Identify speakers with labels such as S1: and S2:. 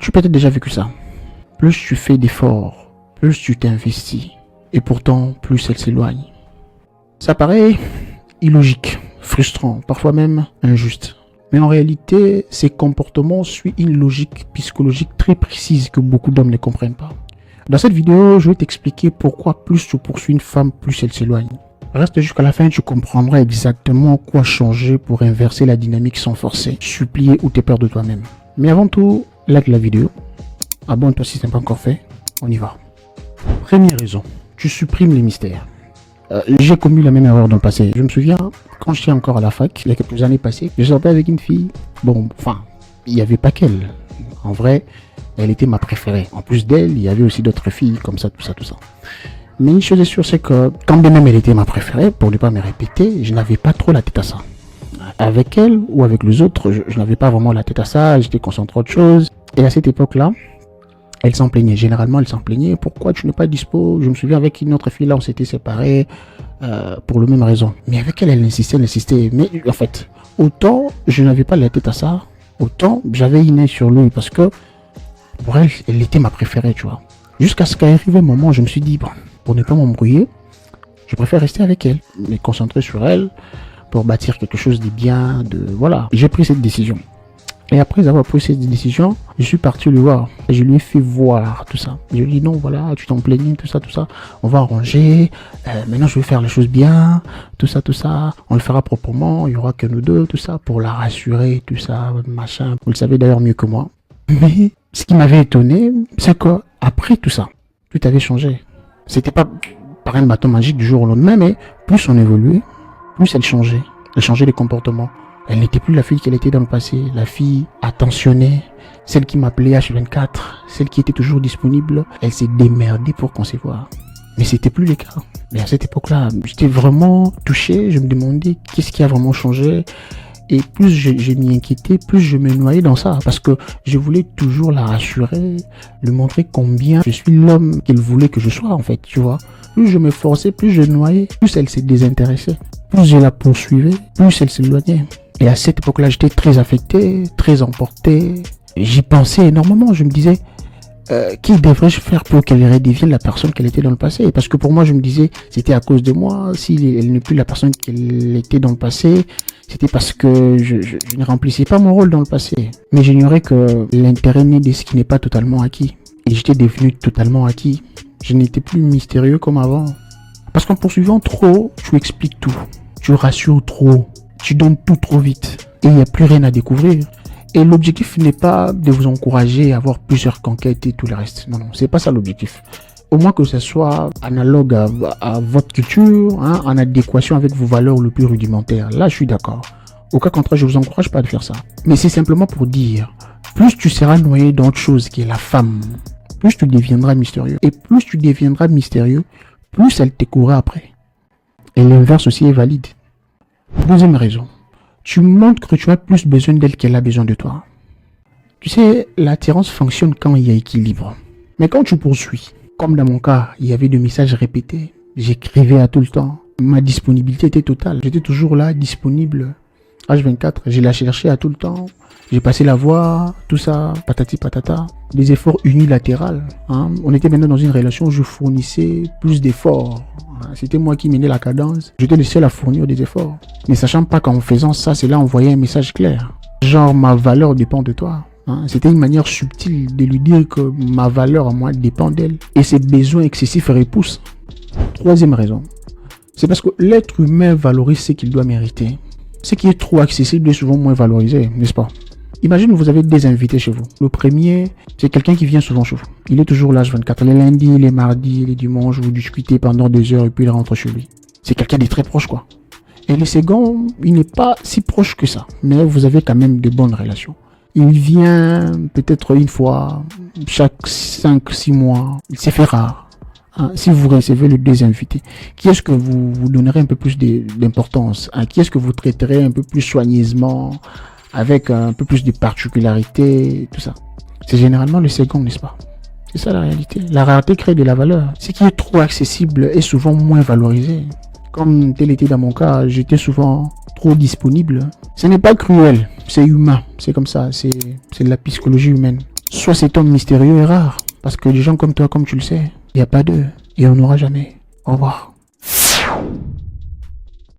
S1: As-tu peut-être déjà vécu ça? Plus tu fais d'efforts, plus tu t'investis, et pourtant plus elle s'éloigne. Ça paraît illogique, frustrant, parfois même injuste. Mais en réalité, ces comportements suivent une logique psychologique très précise que beaucoup d'hommes ne comprennent pas. Dans cette vidéo, je vais t'expliquer pourquoi plus tu poursuis une femme, plus elle s'éloigne. Reste jusqu'à la fin, tu comprendras exactement quoi changer pour inverser la dynamique sans forcer, supplier ou te perdre de toi-même. Mais avant tout, like la vidéo, abonne-toi si ce n'est pas encore fait, on y va. Première raison, tu supprimes les mystères. J'ai commis la même erreur dans le passé. Je me souviens, quand j'étais encore à la fac, il y a quelques années passées, je sortais avec une fille. Bon, enfin, il n'y avait pas qu'elle. En vrai, elle était ma préférée. En plus d'elle, il y avait aussi d'autres filles comme ça, tout ça, tout ça. Mais une chose est sûre, c'est que quand bien même elle était ma préférée, pour ne pas me répéter, je n'avais pas trop la tête à ça. Avec elle ou avec les autres, je n'avais pas vraiment la tête à ça, j'étais concentré à autre chose. Et à cette époque-là, elle s'en plaignait. Généralement, elle s'en plaignait. Pourquoi tu n'es pas dispo? Je me souviens avec une autre fille, là, on s'était séparés pour la même raison. Mais avec elle, elle insistait. Mais en fait, autant je n'avais pas la tête à ça, autant j'avais une œil sur lui parce que pour elle, elle était ma préférée, tu vois. Jusqu'à ce qu'arrive un moment, je me suis dit, bon, pour ne pas m'embrouiller, je préfère rester avec elle, me concentrer sur elle pour bâtir quelque chose de bien, voilà. J'ai pris cette décision. Et après avoir pris cette décision, je suis parti le voir. Et je lui ai fait voir tout ça. Je lui ai dit non, voilà, tu t'en plaignais, tout ça. On va arranger. Maintenant, je vais faire les choses bien. Tout ça. On le fera proprement. Il n'y aura que nous deux, tout ça, pour la rassurer, tout ça, machin. Vous le savez d'ailleurs mieux que moi. Mais ce qui m'avait étonné, c'est qu'après tout ça, tout avait changé. C'était pas par un bâton magique du jour au lendemain, mais plus on évoluait, plus elle changeait. Elle changeait les comportements. Elle n'était plus la fille qu'elle était dans le passé, la fille attentionnée, celle qui m'appelait H24, celle qui était toujours disponible. Elle s'est démerdée pour concevoir. Mais c'était plus le cas. Mais à cette époque-là, j'étais vraiment touché, je me demandais qu'est-ce qui a vraiment changé. Et plus je m'y inquiétais, plus je me noyais dans ça. Parce que je voulais toujours la rassurer, lui montrer combien je suis l'homme qu'elle voulait que je sois, en fait, tu vois. Plus je me forçais, plus je noyais, plus elle s'est désintéressée. Plus je la poursuivais, plus elle s'éloignait. Et à cette époque-là, j'étais très affecté, très emporté. J'y pensais énormément. Je me disais, qui devrais-je faire pour qu'elle redevienne la personne qu'elle était dans le passé? Parce que pour moi, je me disais, c'était à cause de moi. Si elle n'est plus la personne qu'elle était dans le passé, c'était parce que je ne remplissais pas mon rôle dans le passé. Mais j'ignorais que l'intérêt naît de ce qui n'est pas totalement acquis. Et j'étais devenu totalement acquis. Je n'étais plus mystérieux comme avant. Parce qu'en poursuivant trop, tu expliques tout. Tu rassures trop. Tu donnes tout trop vite. Et il n'y a plus rien à découvrir. Et l'objectif n'est pas de vous encourager à avoir plusieurs conquêtes et tout le reste. Non, c'est pas ça l'objectif. Au moins que ce soit analogue à votre culture, hein, en adéquation avec vos valeurs le plus rudimentaires. Là, je suis d'accord. Au cas contraire, je vous encourage pas à faire ça. Mais c'est simplement pour dire, plus tu seras noyé dans autre chose qui est la femme, plus tu deviendras mystérieux. Et plus tu deviendras mystérieux, plus elle te courra après. Et l'inverse aussi est valide. Deuxième raison, tu montres que tu as plus besoin d'elle qu'elle a besoin de toi. Tu sais, l'attirance fonctionne quand il y a équilibre. Mais quand tu poursuis, comme dans mon cas, il y avait des messages répétés, j'écrivais à tout le temps, ma disponibilité était totale. J'étais toujours là, disponible, H24, je la cherchais à tout le temps. J'ai passé la voix, tout ça, patati patata, des efforts unilatéraux. Hein. On était maintenant dans une relation où je fournissais plus d'efforts. C'était moi qui menais la cadence. J'étais le seul à fournir des efforts. Mais sachant pas qu'en faisant ça, c'est là on voyait un message clair. Genre, ma valeur dépend de toi. Hein. C'était une manière subtile de lui dire que ma valeur à moi dépend d'elle. Et ses besoins excessifs repoussent. Troisième raison, c'est parce que l'être humain valorise ce qu'il doit mériter. Ce qui est trop accessible est souvent moins valorisé, n'est-ce pas? Imagine vous avez des invités chez vous. Le premier, c'est quelqu'un qui vient souvent chez vous. Il est toujours là H24. Les lundis, les mardis, les dimanches, vous discutez pendant 2 heures et puis il rentre chez lui. C'est quelqu'un de très proche, quoi. Et le second, il n'est pas si proche que ça. Mais vous avez quand même de bonnes relations. Il vient peut-être une fois, chaque 5-6 mois. C'est fait rare. Hein, si vous recevez le deux invités, qui est-ce que vous donnerez un peu plus d'importance? Hein, qui est-ce que vous traiterez un peu plus soigneusement, avec un peu plus de particularité, tout ça? C'est généralement le second, n'est-ce pas? C'est ça la réalité. La rareté crée de la valeur. Ce qui est trop accessible est souvent moins valorisé. Comme tel était dans mon cas, j'étais souvent trop disponible. Ce n'est pas cruel, c'est humain. C'est comme ça, c'est de la psychologie humaine. soit cet homme mystérieux est rare. Parce que les gens comme toi, comme tu le sais, il n'y a pas d'eux. Et on n'aura jamais. Au revoir.